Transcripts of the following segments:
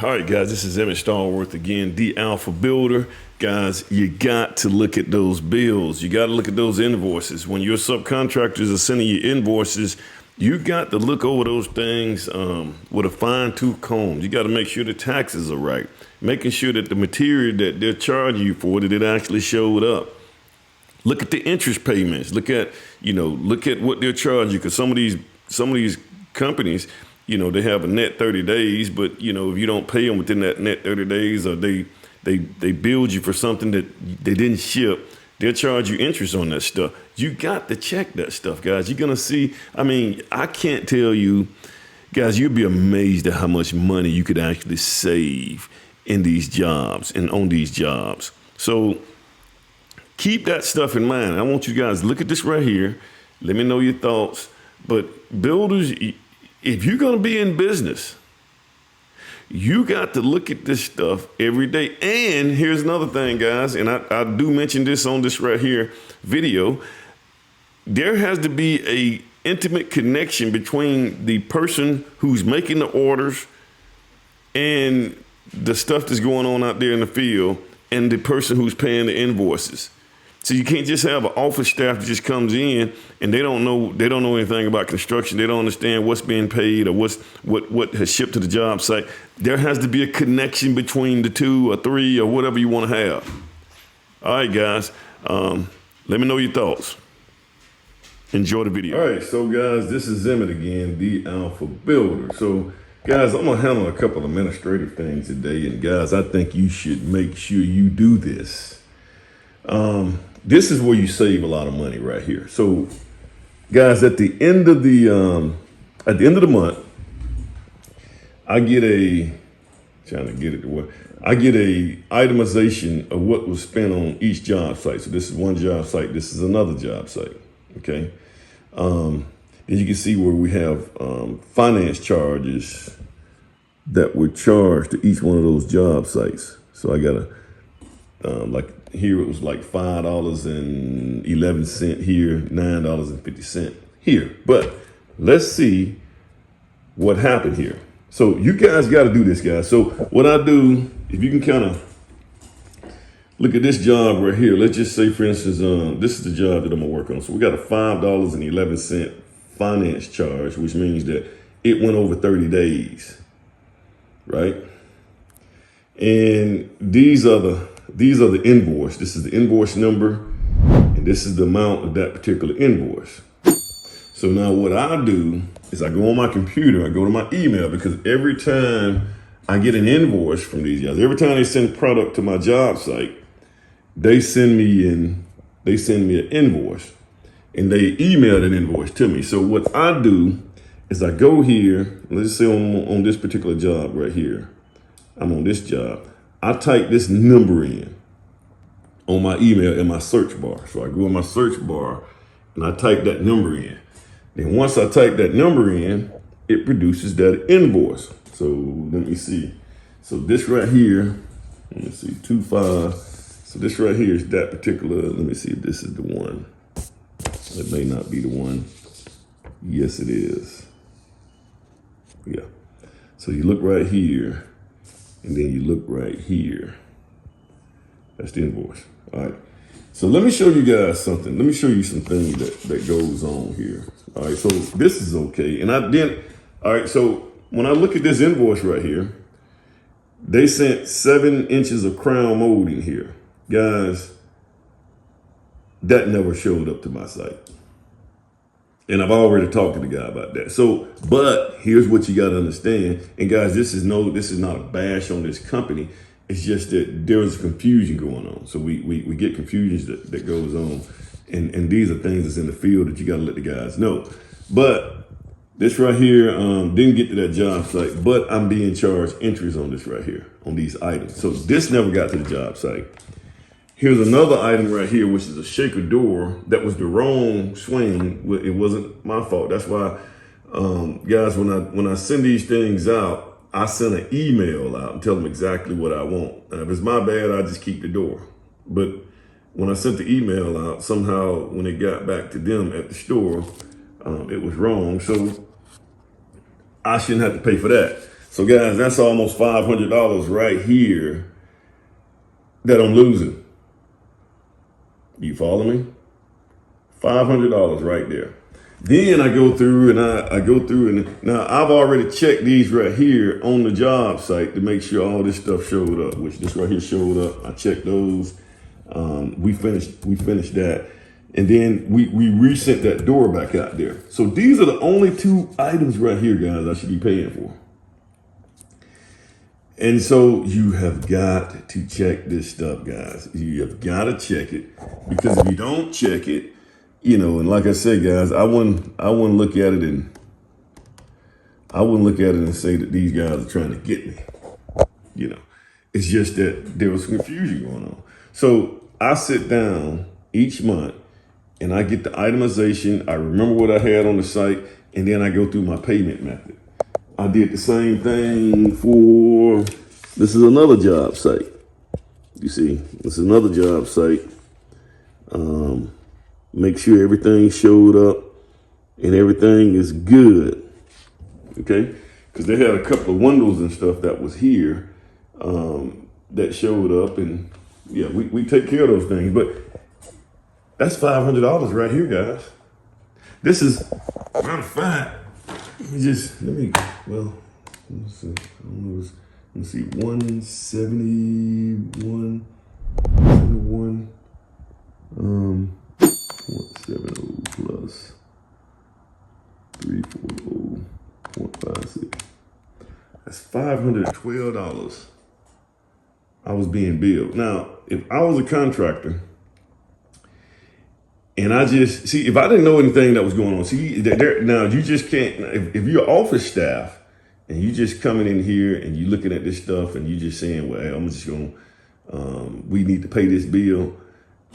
All right, guys, this is Emmett Stallworth again, the Alpha Builder. Guys, you got to look at those bills. You got to look at those invoices. When your subcontractors are sending you invoices, you got to look over those things with a fine-tooth comb. You got to make sure the taxes are right, making sure that the material that they're charging you for, that it actually showed up. Look at the interest payments. Look at what they're charging you, because some of these companies, they have a net 30 days, but, if you don't pay them within that net 30 days, or they billed you for something that they didn't ship, they'll charge you interest on that stuff. You got to check that stuff, guys. You're going to see, I can't tell you, guys, you'd be amazed at how much money you could actually save in these jobs and on these jobs. So keep that stuff in mind. I want you guys to look at this right here. Let me know your thoughts. But builders, if you're going to be in business, you got to look at this stuff every day. And here's another thing, guys, and I do mention this on this right here video. There has to be a intimate connection between the person who's making the orders and the stuff that's going on out there in the field and the person who's paying the invoices. So you can't just have an office staff that just comes in and they don't know anything about construction. They don't understand what's being paid or what has shipped to the job site. There has to be a connection between the two or three or whatever you want to have. All right, guys, let me know your thoughts. Enjoy the video. All right, so guys, this is Emmett again, the Alpha Builder. So guys, I'm gonna handle a couple of administrative things today, and guys, I think you should make sure you do this. This is where you save a lot of money right here. So guys, at the end of the month, I get a itemization of what was spent on each job site. So this is one job site, this is another job site. Okay. As you can see where we have finance charges that were charged to each one of those job sites. So I got here it was like $5.11 here, $9.50 here. But let's see what happened here. So you guys got to do this, guys. So what I do, if you can kind of look at this job right here. Let's just say, for instance, this is the job that I'm gonna work on. So we got a $5.11 finance charge, which means that it went over 30 days, right? And these are the invoice. This is the invoice number, and this is the amount of that particular invoice. So now what I do is I go on my computer, I go to my email, because every time I get an invoice from these guys, every time they send product to my job site, they send me an invoice, and they email that invoice to me. So what I do is I go here, let's say on this particular job right here, I'm on this job. I type this number in on my email in my search bar. So I go in my search bar and I type that number in. Then once I type that number in, it produces that invoice. So let me see. So this right here, let me see, 25. So this right here is that particular, let me see if this is the one. It may not be the one. Yes, it is. Yeah. So you look right here, and then you look right here. That's the invoice. All right. So let me show you guys something. Let me show you some things that goes on here. All right. So this is okay. And all right. So when I look at this invoice right here, they sent 7 inches of crown molding here. Guys, that never showed up to my site. And I've already talked to the guy about that. So, but here's what you got to understand. And guys, this is not a bash on this company. It's just that there's confusion going on. So we get confusion that goes on. And these are things that's in the field that you got to let the guys know. But this right here didn't get to that job site, but I'm being charged entries on this right here, on these items. So this never got to the job site. Here's another item right here, which is a shaker door that was the wrong swing. It wasn't my fault. That's why, guys, when I send these things out, I send an email out and tell them exactly what I want. If it's my bad, I just keep the door. But when I sent the email out, somehow when it got back to them at the store, it was wrong. So I shouldn't have to pay for that. So guys, that's almost $500 right here that I'm losing. You follow me? $500 right there. Then I go through and I go through and now I've already checked these right here on the job site to make sure all this stuff showed up, which this right here showed up. I checked those. We finished that. And then we resent that door back out there. So these are the only two items right here, guys, I should be paying for. And so you have got to check this stuff, guys. You have got to check it, because if you don't check it, you know, and like I said, guys, I wouldn't look at it and say that these guys are trying to get me. You know, it's just that there was confusion going on. So I sit down each month and I get the itemization. I remember what I had on the site, and then I go through my payment method. I did the same thing for, this is another job site. You see, this is another job site. Make sure everything showed up and everything is good. Okay? Because they had a couple of windows and stuff that was here that showed up, and yeah, we take care of those things. But that's $500 right here, guys. This is, matter of fact, let's see, 171, 170 plus 340.56. That's $512 I was being billed. Now, if I was a contractor and I just, see, if I didn't know anything that was going on, see, now you just can't, if you're office staff and you just coming in here and you looking at this stuff and you just saying, well, hey, I'm just going to, we need to pay this bill,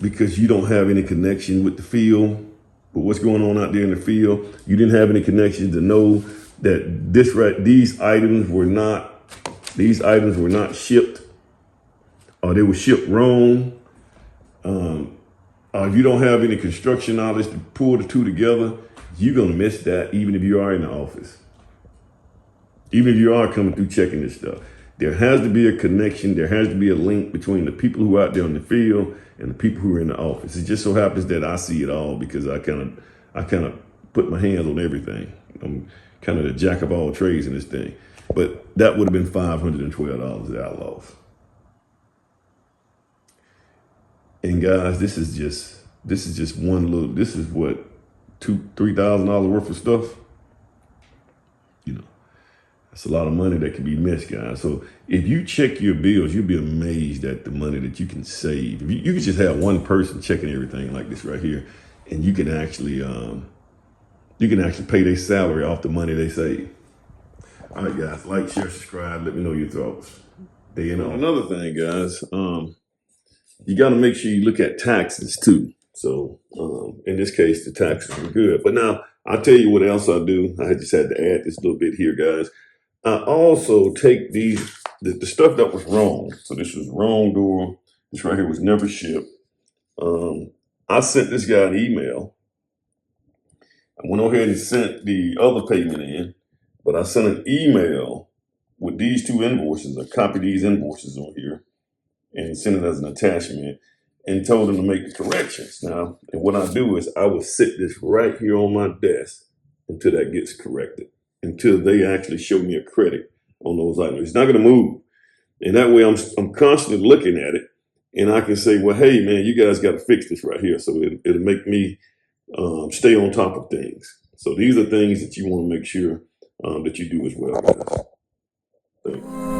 because you don't have any connection with the field, but what's going on out there in the field, you didn't have any connection to know that these items were not shipped, or they were shipped wrong. If you don't have any construction knowledge to pull the two together, you're gonna miss that, even if you are in the office. Even if you are coming through checking this stuff. There has to be a connection, there has to be a link between the people who are out there in the field and the people who are in the office. It just so happens that I see it all, because I kind of put my hands on everything. I'm kind of the jack of all trades in this thing. But that would have been $512 that I lost. And guys, this is just one little, this is what, $3,000 worth of stuff. You know, that's a lot of money that can be missed, guys. So if you check your bills, you'll be amazed at the money that you can save. If you can just have one person checking everything like this right here, and you can actually pay their salary off the money they save. All right, guys, like, share, subscribe. Let me know your thoughts. Another thing, guys, you got to make sure you look at taxes too. So in this case, the taxes were good. But now I'll tell you what else I do. I just had to add this little bit here, guys. I also take the stuff that was wrong. So this was wrong door. This right here was never shipped. I sent this guy an email. I went ahead and sent the other payment in, but I sent an email with these two invoices. I copied these invoices on here and sent it as an attachment and told them to make the corrections. Now, and what I do is I will sit this right here on my desk until that gets corrected, until they actually show me a credit on those items. It's not going to move. And that way I'm constantly looking at it, and I can say, well, hey, man, you guys got to fix this right here. So it'll make me stay on top of things. So these are things that you want to make sure that you do as well, guys. Thank you.